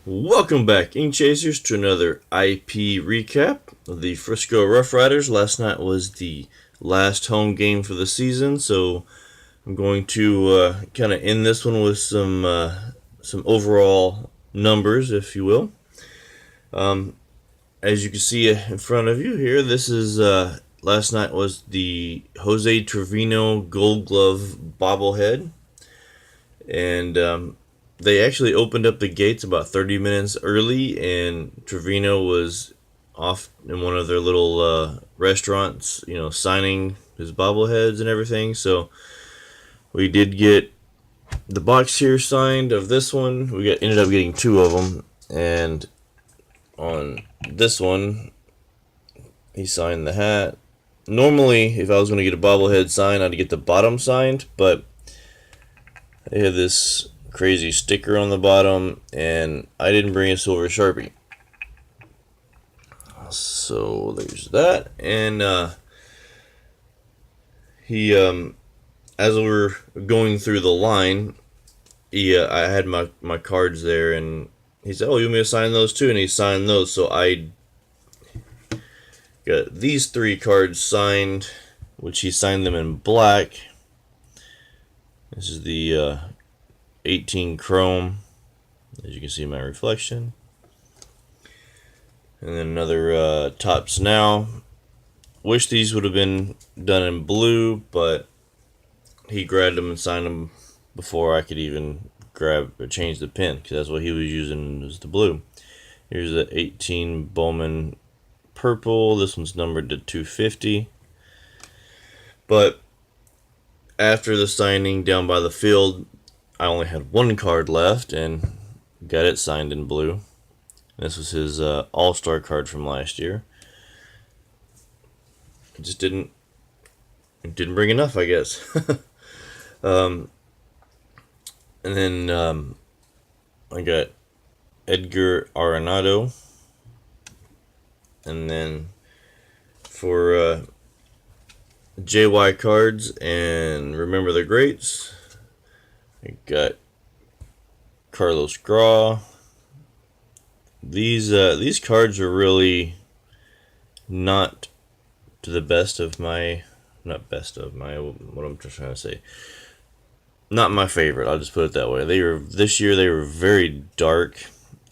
Welcome back, Ink Chasers, to another IP recap of the Frisco RoughRiders. Last night was the last home game for the season, so I'm going to kind of end this one with some overall numbers, if you will. As you can see in front of you here, this is last night was the Jose Trevino Gold Glove bobblehead, and they actually opened up the gates about 30 minutes early, and Trevino was off in one of their little restaurants, signing his bobbleheads and everything. So we did get the box here signed of this one. Ended up getting two of them, and on this one, he signed the hat. Normally, if I was going to get a bobblehead signed, I'd get the bottom signed, but they had this crazy sticker on the bottom, and I didn't bring a silver Sharpie. So there's that, and he as we were going through the line, I had my cards there, and he said, "Oh, you want me to sign those too?" And he signed those, so I got these three cards signed, which he signed them in black. This is the 18 chrome, as you can see my reflection, and then another Topps Now. Wish these would have been done in blue, but he grabbed them and signed them before I could even grab or change the pen, because that's what he was using, was the blue. Here's the 18 Bowman purple. This one's numbered to 250, but after the signing down by the field, I only had one card left and got it signed in blue. This was his All-Star card from last year. It just didn't bring enough, I guess. And then I got Edgar Arenado. And then for JY cards and Remember the Greats, I got Carlos Graw. These cards are really not to the best of my, what I'm just trying to say. Not my favorite. I'll just put it that way. This year they were very dark.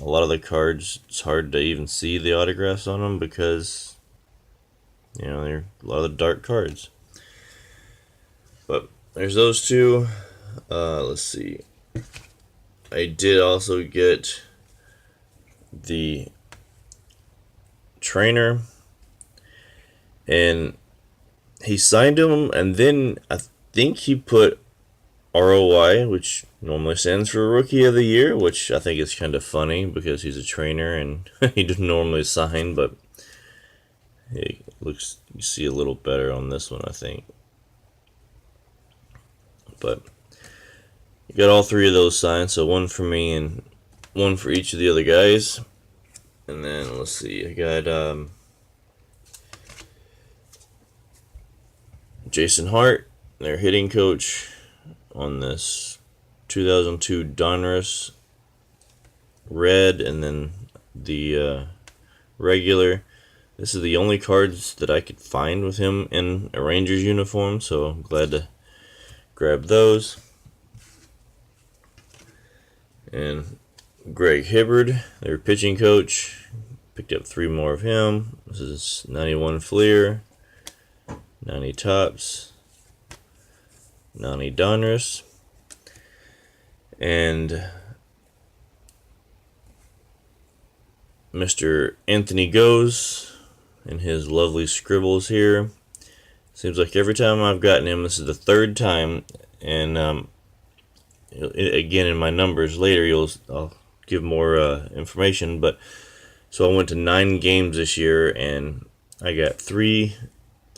A lot of the cards, it's hard to even see the autographs on them because they're a lot of the dark cards. But there's those two. Let's see. I did also get the trainer, and he signed him, and then I think he put ROI, which normally stands for Rookie of the Year, which I think is kind of funny because he's a trainer and he doesn't normally sign, but it looks, you see a little better on this one, I think. But you got all three of those signed, so one for me and one for each of the other guys. And then let's see, I got Jason Hart, their hitting coach, on this 2002 Donruss red, and then the regular. This is the only cards that I could find with him in a Rangers uniform, so I'm glad to grab those. And Greg Hibbard, their pitching coach, picked up three more of him. This is 91 Fleer, 90 Topps, 90 Donruss, and Mr. Anthony Goes and his lovely scribbles here. Seems like every time I've gotten him, this is the third time, and again in my numbers later I'll give more information, but so I went to 9 games this year and I got 3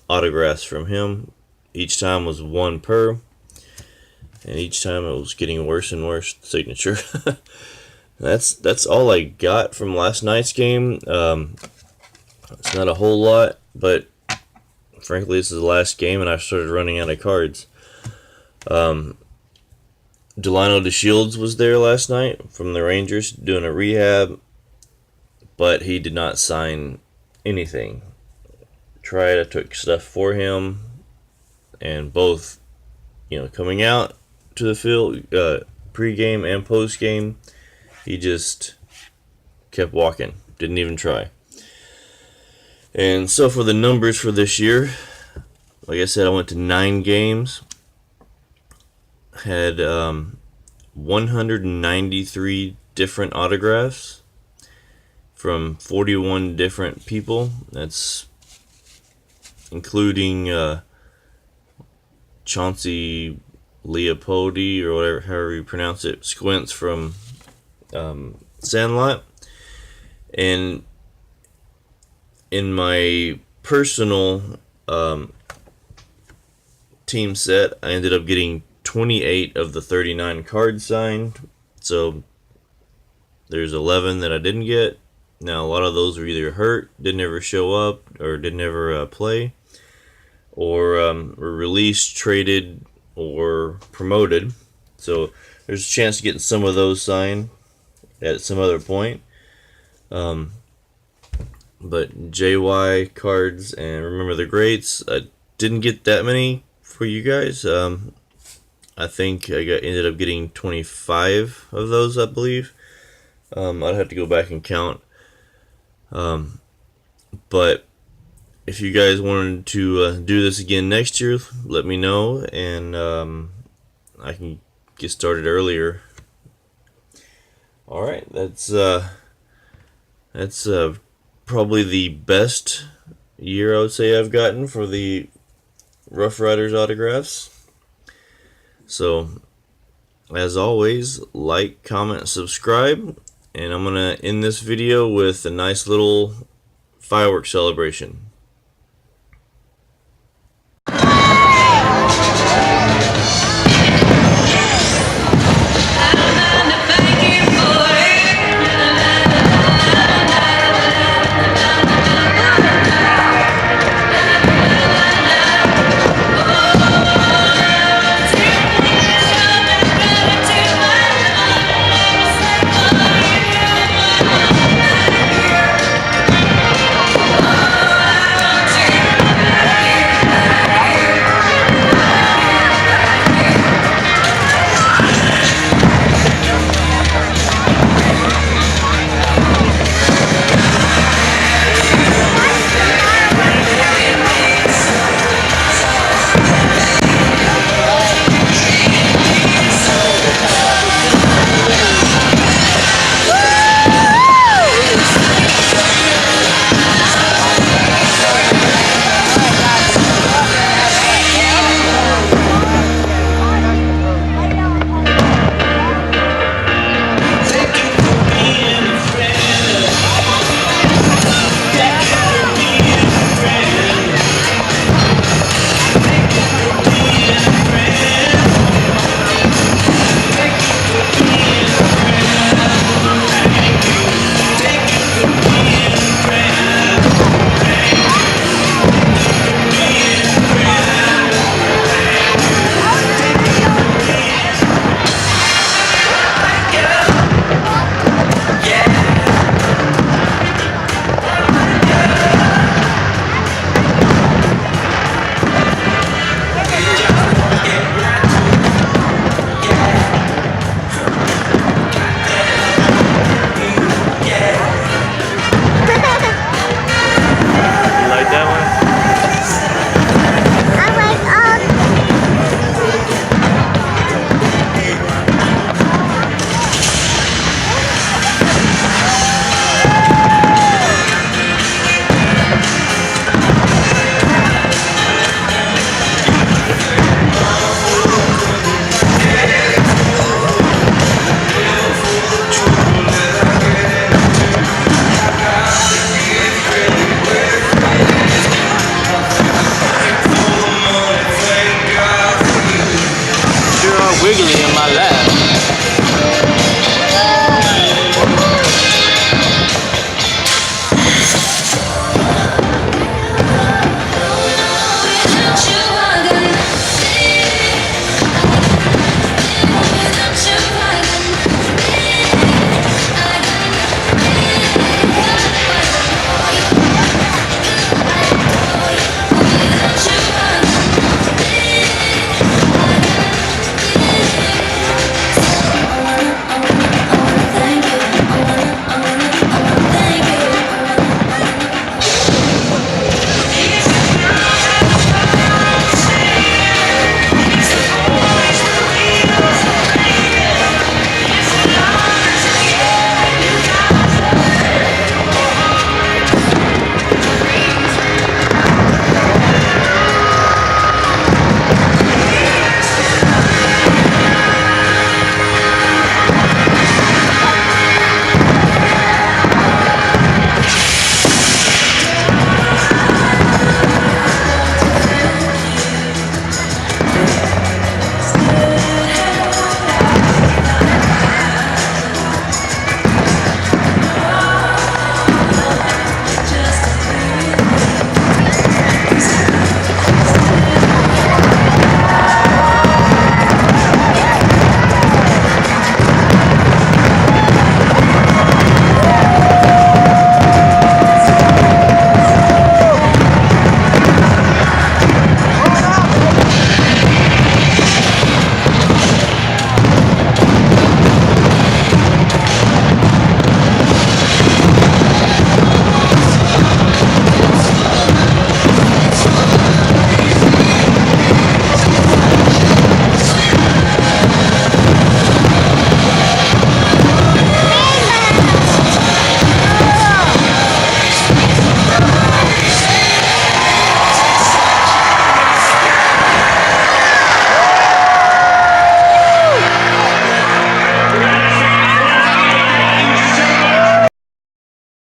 autographs from him. Each time was 1 per, and each time it was getting worse and worse signature. That's all I got from last night's game. It's not a whole lot, but frankly this is the last game and I've started running out of cards. Delino DeShields was there last night from the Rangers doing a rehab, but he did not sign anything. I took stuff for him, and both, coming out to the field, pre-game and post-game, he just kept walking, didn't even try. And so for the numbers for this year, like I said, I went to 9 games, had 193 different autographs from 41 different people. That's including Chauncey Leopoldi, or whatever, however you pronounce it, Squints from Sandlot. And in my personal team set, I ended up getting 28 of the 39 cards signed. So there's 11 that I didn't get. Now, a lot of those were either hurt, didn't ever show up, or didn't ever play, or were released, traded, or promoted. So there's a chance of getting some of those signed at some other point. But JY cards and Remember the Greats, I didn't get that many for you guys. I think ended up getting 25 of those, I believe. I'd have to go back and count. But if you guys wanted to do this again next year, let me know, and I can get started earlier. All right, that's probably the best year I would say I've gotten for the RoughRiders autographs. So, as always, like, comment, subscribe, and I'm gonna end this video with a nice little fireworks celebration.